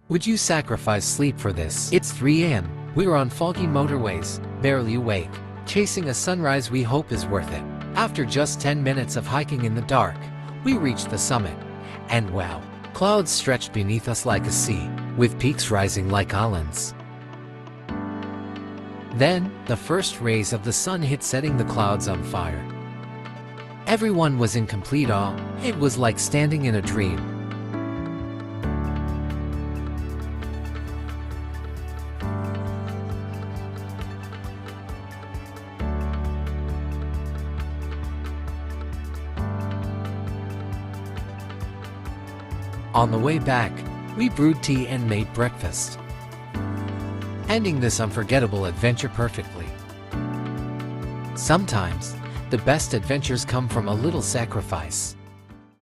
Would you sacrifice sleep for this? It's 3 a.m. We're on foggy motorways, barely awake, chasing a sunrise we hope is worth it. After just 10 minutes of hiking in the dark, we reached the summit. And wow, clouds stretched beneath us like a sea, with peaks rising like islands. Then, the first rays of the sun hit, setting the clouds on fire. Everyone was in complete awe. It was like standing in a dream. On the way back, we brewed tea and made breakfast, ending this unforgettable adventure perfectly. Sometimes, the best adventures come from a little sacrifice.